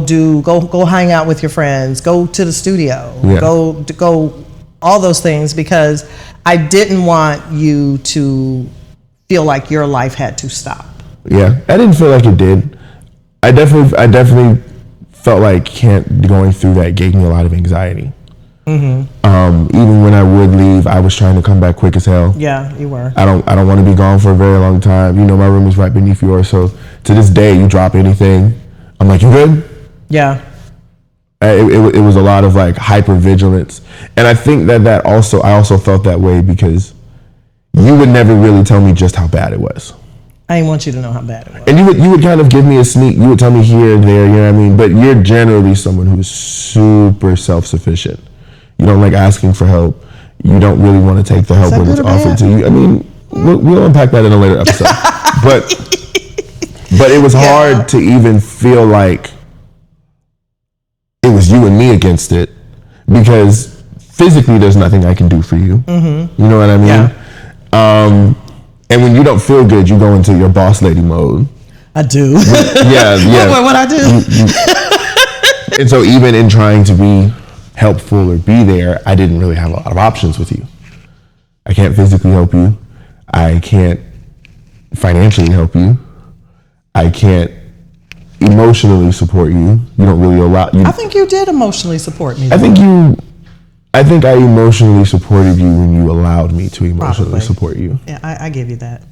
Speaker 1: hang out with your friends. Go to the studio. Go all those things, because I didn't want you to feel like your life had to stop.
Speaker 2: I didn't feel like it did. I definitely felt like going through that gave me a lot of anxiety. Even when I would leave, I was trying to come back quick as hell.
Speaker 1: You were.
Speaker 2: I don't want to be gone for a very long time. My room is right beneath yours, so to this day, you drop anything, I'm like, you good? It was a lot of hyper vigilance, and I think that I also felt that way because you would never really tell me just how bad it was.
Speaker 1: I didn't want you to know how bad it was.
Speaker 2: And you would kind of give me a sneak. You would tell me here and there, you know what I mean? But you're generally someone who's super self-sufficient. You don't like asking for help. You don't really want to take the help when it's offered to you. I mean, we'll unpack that in a later episode. but it was hard to even feel like it was you and me against it, because physically there's nothing I can do for you. You know what I mean? And when you don't feel good, you go into your boss lady mode.
Speaker 1: I do.
Speaker 2: Yeah.
Speaker 1: What I do?
Speaker 2: And so even in trying to be helpful or be there, I didn't really have a lot of options with you. I can't physically help you. I can't financially help you. I can't emotionally support you. You don't really allow you.
Speaker 1: I think you did emotionally support me.
Speaker 2: I think I emotionally supported you when you allowed me to emotionally support you.
Speaker 1: Yeah, I give you that.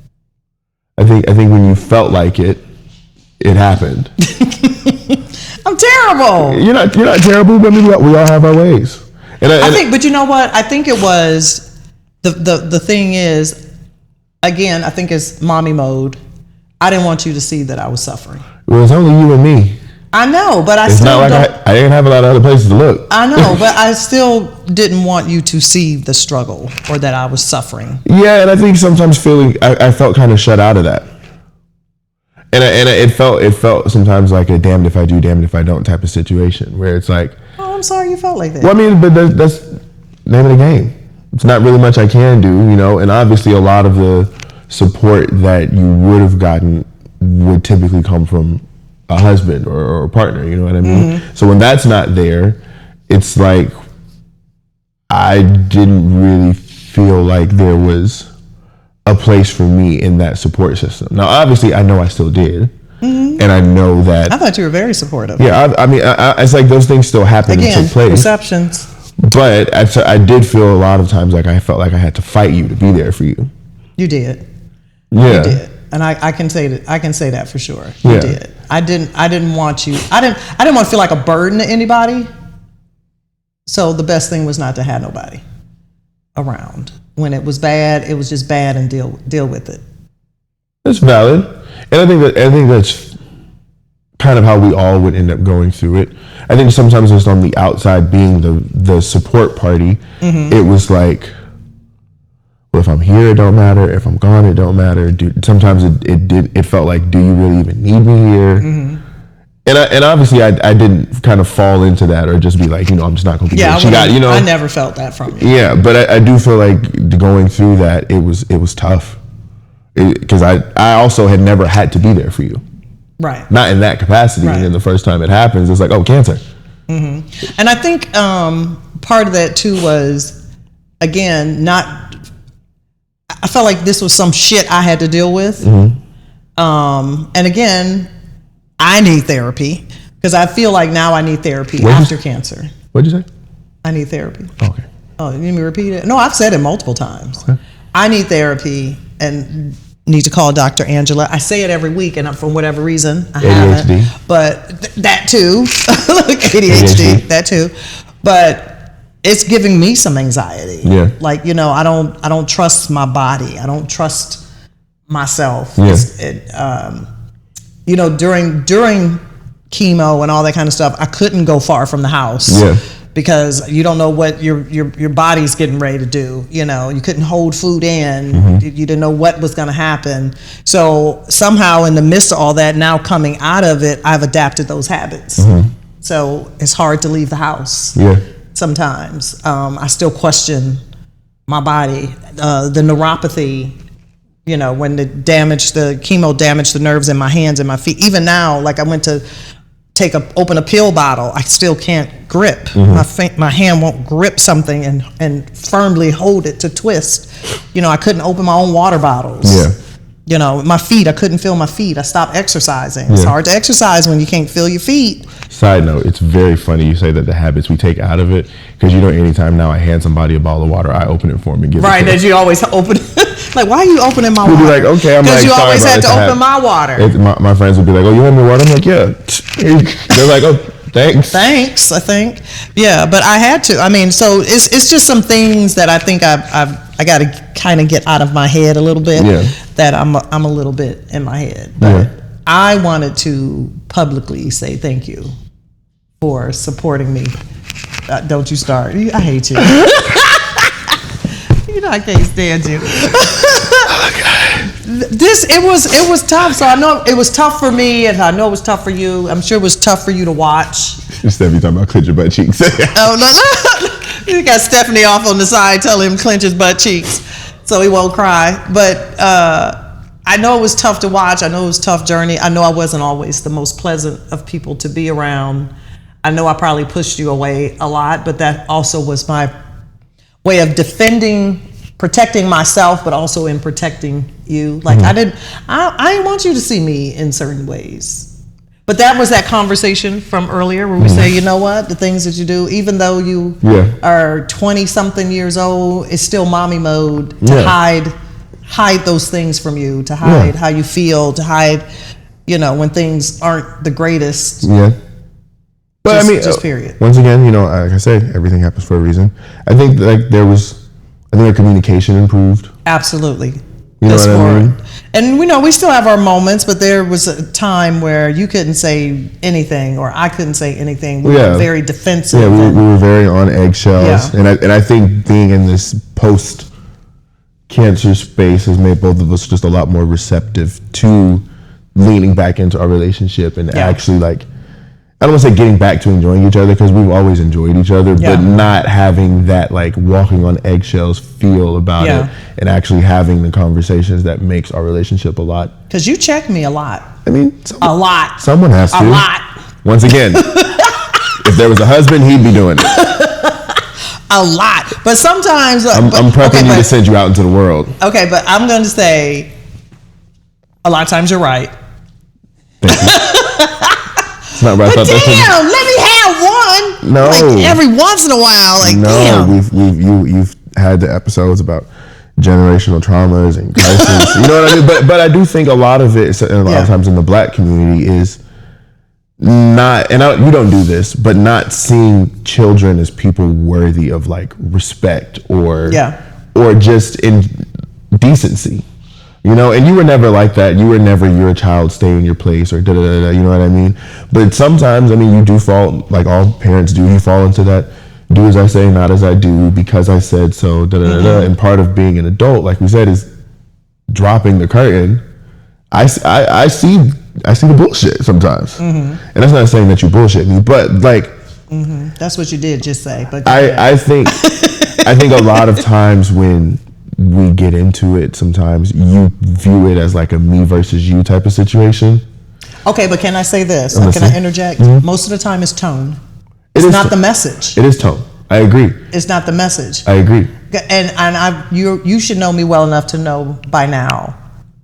Speaker 2: I think when you felt like it happened.
Speaker 1: I'm terrible.
Speaker 2: You're not terrible, but we all have our ways. And I
Speaker 1: think, but you know what? I think it was the thing is, again, I think it's mommy mode. I didn't want you to see that I was suffering.
Speaker 2: It was only you and me.
Speaker 1: I know, but
Speaker 2: it's
Speaker 1: still
Speaker 2: not like I didn't have a lot of other places to look.
Speaker 1: I know, but I still didn't want you to see the struggle or that I was suffering.
Speaker 2: Yeah, and I think sometimes I felt kind of shut out of that. And it felt sometimes like a damned if I do, damned if I don't type of situation where it's like,
Speaker 1: oh, I'm sorry you felt like that.
Speaker 2: Well, I mean, but that's the name of the game. It's not really much I can do, and obviously a lot of the support that you would have gotten would typically come from a husband or a partner, you know what I mean? Mm-hmm. So when that's not there, it's like I didn't really feel like there was a place for me in that support system. Now, obviously, I know I still did. Mm-hmm. And I know that.
Speaker 1: I thought you were very supportive.
Speaker 2: Yeah, I mean, it's like those things still happen and took place.
Speaker 1: Perceptions.
Speaker 2: But I did feel a lot of times like I felt like I had to fight you to be there for you.
Speaker 1: You did.
Speaker 2: Yeah.
Speaker 1: You did. And I can say that for sure. You did. I didn't want you. I didn't want to feel like a burden to anybody. So the best thing was not to have nobody around. When it was bad, it was just bad, and deal with it.
Speaker 2: That's valid. And I think that's kind of how we all would end up going through it. I think sometimes just on the outside being the support party, mm-hmm. It was like, well, if I'm here, it don't matter. If I'm gone, it don't matter. Sometimes it felt like, do you really even need me here? Mm-hmm. And obviously I didn't kind of fall into that or just be like, I'm just not going to be here.
Speaker 1: I never felt that from you.
Speaker 2: Yeah, but I do feel like going through that, it was tough. Because I also had never had to be there for you.
Speaker 1: Right.
Speaker 2: Not in that capacity. Right. And then the first time it happens, it's like, oh, cancer.
Speaker 1: Mm-hmm. And I think part of that too was, again, I felt like this was some shit I had to deal with. Mm-hmm. And again, I need therapy because I feel like now I need therapy after cancer.
Speaker 2: What'd you say?
Speaker 1: I need therapy.
Speaker 2: Okay.
Speaker 1: Oh, you need me to repeat it? No, I've said it multiple times. Okay. I need therapy and need to call Dr. Angela. I say it every week, and for whatever reason, I haven't. But that too, ADHD, that too. But it's giving me some anxiety. Yeah. Like, I don't trust my body. I don't trust myself. Yeah. During chemo and all that kind of stuff, I couldn't go far from the house. Yeah. Because you don't know what your body's getting ready to do. You couldn't hold food in. Mm-hmm. You didn't know what was going to happen. So somehow in the midst of all that, now coming out of it, I've adapted those habits. Mm-hmm. So it's hard to leave the house. Yeah. Sometimes I still question my body. The neuropathy, when the chemo damaged the nerves in my hands and my feet. Even now, like I went to open a pill bottle, I still can't grip. Mm-hmm. My hand won't grip something and firmly hold it to twist. I couldn't open my own water bottles. Yeah. My feet, I couldn't feel my feet. I stopped exercising. Yeah. It's hard to exercise when you can't feel your feet.
Speaker 2: Side note, it's very funny you say that the habits we take out of it, because anytime now I hand somebody a bottle of water, I open it for them and give it to them.
Speaker 1: Right, that you always open it. Like, why are you opening my water?
Speaker 2: We'll be like, okay, I'm like,
Speaker 1: because you always had to open my water.
Speaker 2: My friends would be like, oh, you want my water? I'm like, yeah. They're like, oh, thanks,
Speaker 1: I think. Yeah, but I had to. I mean, so it's just some things that I think I got to kind of get out of my head a little bit. Yeah. That I'm a little bit in my head. But I wanted to publicly say thank you for supporting me. Don't you start. I hate you. I can't stand you. It was tough. So I know it was tough for me, and I know it was tough for you. I'm sure it was tough for you to watch.
Speaker 2: Just every time I clench your butt cheeks.
Speaker 1: Oh no! You got Stephanie off on the side telling him clench his butt cheeks. so he won't cry. But I know it was tough to watch. I know it was a tough journey. I know I wasn't always the most pleasant of people to be around. I know I probably pushed you away a lot, but that also was my way of protecting myself, but also in protecting you. Like I didn't want you to see me in certain ways. But that was that conversation from earlier where we say, you know what, the things that you do, even though you are 20 something years old, it's still mommy mode to hide those things from you, to hide how you feel, to hide, when things aren't the greatest.
Speaker 2: Yeah. But
Speaker 1: just period.
Speaker 2: Once again, like I say, everything happens for a reason. I think our communication improved.
Speaker 1: Absolutely.
Speaker 2: You know what I mean?
Speaker 1: And we still have our moments, but there was a time where you couldn't say anything, or I couldn't say anything. We were very defensive.
Speaker 2: Yeah, we were very on eggshells. Yeah. And I think being in this post-cancer space has made both of us just a lot more receptive to leaning back into our relationship and actually I don't want to say getting back to enjoying each other, because we've always enjoyed each other, but not having that walking on eggshells feel about it, and actually having the conversations that makes our relationship a lot.
Speaker 1: Because you check me a lot.
Speaker 2: I mean,
Speaker 1: a lot.
Speaker 2: Someone has to.
Speaker 1: A lot.
Speaker 2: Once again, if there was a husband, he'd be doing it.
Speaker 1: A lot. But sometimes...
Speaker 2: I'm prepping you to send you out into the world.
Speaker 1: Okay, but I'm going to say a lot of times you're right.
Speaker 2: Thank you. Not right.
Speaker 1: But damn, let me have one.
Speaker 2: No,
Speaker 1: every once in a while, damn.
Speaker 2: You've had the episodes about generational traumas and crisis. You know what I mean? But I do think a lot of it, and a lot of times in the Black community, is not, and you don't do this, but not seeing children as people worthy of respect or just in decency. And you were never like that. You were never, you're a child, stay in your place, or da-da-da-da, you know what I mean? But sometimes, you do fall, like all parents do, you fall into that, do as I say, not as I do, because I said so, da-da-da-da. And part of being an adult, like we said, is dropping the curtain. I see the bullshit sometimes. And that's not saying that you bullshit me, but
Speaker 1: that's what you did just say. But
Speaker 2: I think a lot of times when we get into it, sometimes you view it as a me versus you type of situation.
Speaker 1: Okay, but can I say this? Can I interject? Most of the time it's tone. It's not the message.
Speaker 2: It is tone. I agree.
Speaker 1: It's not the message.
Speaker 2: I agree.
Speaker 1: And you should know me well enough to know by now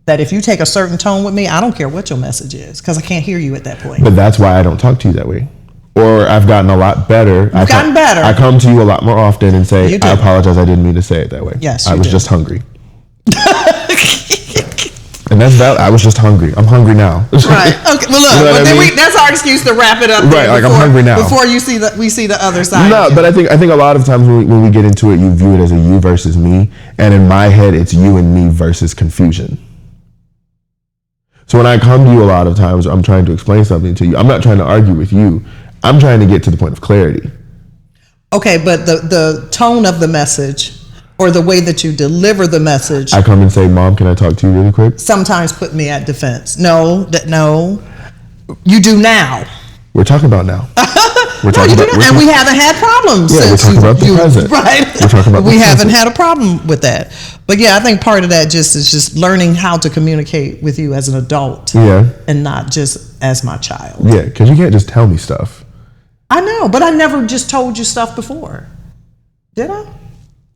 Speaker 1: that if you take a certain tone with me, I don't care what your message is, because I can't hear you at that point.
Speaker 2: But that's why I don't talk to you that way. Or I've gotten a lot better.
Speaker 1: You've gotten better.
Speaker 2: I come to you a lot more often and say, I apologize, I didn't mean to say it that way.
Speaker 1: Yes,
Speaker 2: I was just hungry. And that's valid. I was just hungry. I'm hungry now.
Speaker 1: Right. Okay. Well, look, that's our excuse to wrap it up.
Speaker 2: Right. I'm hungry now.
Speaker 1: Before we see the other side.
Speaker 2: No, but I think a lot of times when we get into it, you view it as a you versus me, and in my head, it's you and me versus confusion. So when I come to you a lot of times, I'm trying to explain something to you. I'm not trying to argue with you. I'm trying to get to the point of clarity.
Speaker 1: Okay, but the tone of the message, or the way that you deliver the message.
Speaker 2: I come and say, Mom, can I talk to you really quick?
Speaker 1: Sometimes put me at defense. No. You do now.
Speaker 2: We're talking about now.
Speaker 1: And we haven't had problems.
Speaker 2: Yeah, we're talking about the present.
Speaker 1: Right.
Speaker 2: We're talking about
Speaker 1: we haven't had a problem with that. But yeah, I think part of that is just learning how to communicate with you as an adult.
Speaker 2: Yeah.
Speaker 1: And not just as my child.
Speaker 2: Yeah, because you can't just tell me stuff.
Speaker 1: I know, but I never just told you stuff before. Did I?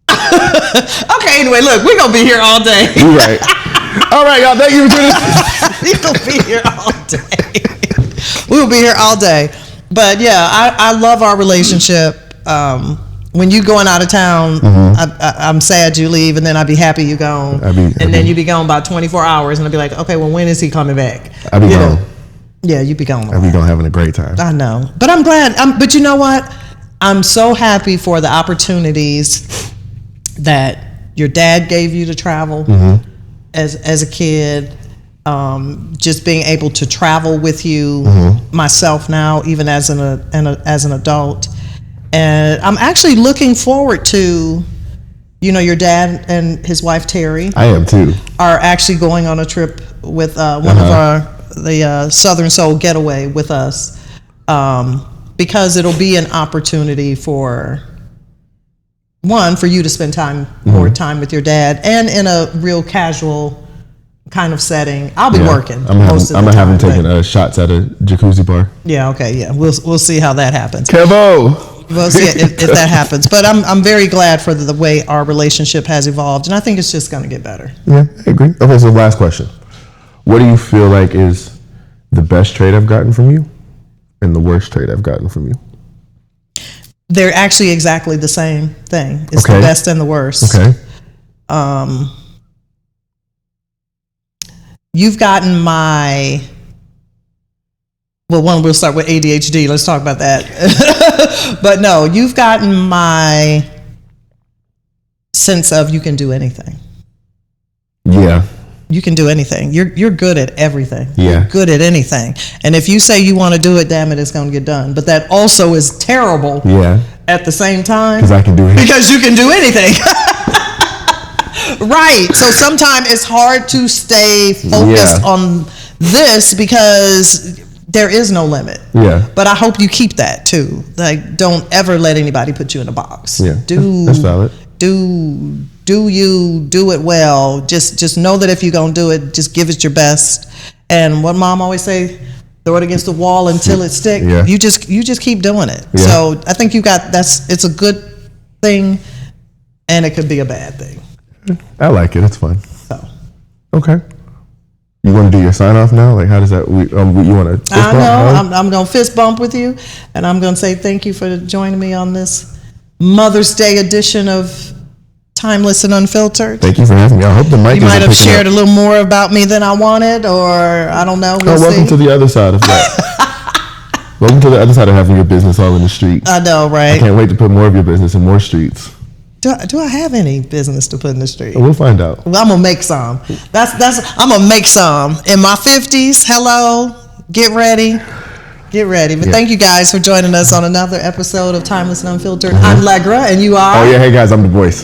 Speaker 1: Okay, anyway, look, we're going to be here all day.
Speaker 2: You're right. All right, y'all, thank you for tuning in.
Speaker 1: We're going to be here all day. We'll be here all day. But yeah, I love our relationship. When you going out of town, I'm sad you leave, and then I'd be happy you gone. Then you be gone about 24 hours, and I'd be like, okay, well, when is he coming back?
Speaker 2: I'd be gone.
Speaker 1: Yeah, you'd be gone.
Speaker 2: I'd be gone having a great time.
Speaker 1: I know. But I'm glad. But you know what? I'm so happy for the opportunities that your dad gave you to travel as a kid. Just being able to travel with you, myself now, even as an adult. And I'm actually looking forward to, your dad and his wife Terry.
Speaker 2: I am too.
Speaker 1: Are actually going on a trip with one of the Southern Soul Getaway with us, because it'll be an opportunity for one, for you to spend time, more time with your dad, and in a real casual kind of setting. I'll be working most of the time.
Speaker 2: I'm having taken shots at a jacuzzi bar.
Speaker 1: Yeah, okay, yeah. We'll see how that happens.
Speaker 2: Kevo!
Speaker 1: We'll see if that happens. But I'm very glad for the way our relationship has evolved, and I think it's just going to get better.
Speaker 2: Yeah, I agree. Okay, so last question. What do you feel like is the best trait I've gotten from you and the worst trait I've gotten from you?
Speaker 1: They're actually exactly the same thing. It's the best and the worst.
Speaker 2: Okay.
Speaker 1: You've gotten my... Well, we'll start with ADHD. Let's talk about that. But no, you've gotten my sense of you can do anything.
Speaker 2: Yeah.
Speaker 1: You can do anything. You're good at everything.
Speaker 2: Yeah.
Speaker 1: You're good at anything. And if you say you want to do it, damn it, it's going to get done. But that also is terrible.
Speaker 2: Yeah.
Speaker 1: At the same time.
Speaker 2: Because I can do anything.
Speaker 1: Because you can do anything. Right. So sometimes it's hard to stay focused on this because there is no limit.
Speaker 2: Yeah.
Speaker 1: But I hope you keep that too. Like, don't ever let anybody put you in a box.
Speaker 2: Yeah. That's valid.
Speaker 1: Do you do it well? Just know that if you're gonna do it, just give it your best. And what Mom always say, throw it against the wall until it sticks.
Speaker 2: Yeah.
Speaker 1: You just keep doing it.
Speaker 2: Yeah.
Speaker 1: So I think it's a good thing, and it could be a bad thing.
Speaker 2: I like it. It's fun.
Speaker 1: So.
Speaker 2: Okay. You want to do your sign off now? Like, how does that? You want to?
Speaker 1: I know. I'm gonna fist bump with you, and I'm gonna say thank you for joining me on this Mother's Day edition of Timeless and Unfiltered.
Speaker 2: Thank you for having me. I hope the mic.
Speaker 1: You might have shared a little more about me than I wanted, or I don't know.
Speaker 2: Welcome to the other side of that. Welcome to the other side of having your business all in the street.
Speaker 1: I know, right?
Speaker 2: I can't wait to put more of your business in more streets.
Speaker 1: Do I have any business to put in the street?
Speaker 2: We'll find out.
Speaker 1: Well, I'm gonna make some. I'm gonna make some in my 50s. Hello, get ready. But thank you guys for joining us on another episode of Timeless and Unfiltered. I'm Leggra, and you are.
Speaker 2: Oh yeah, hey guys, I'm DuBois.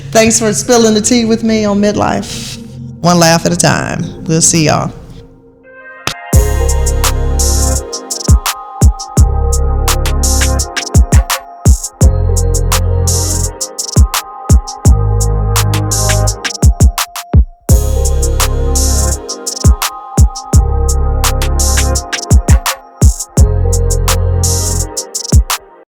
Speaker 1: Thanks for spilling the tea with me on Midlife. One laugh at a time. We'll see y'all.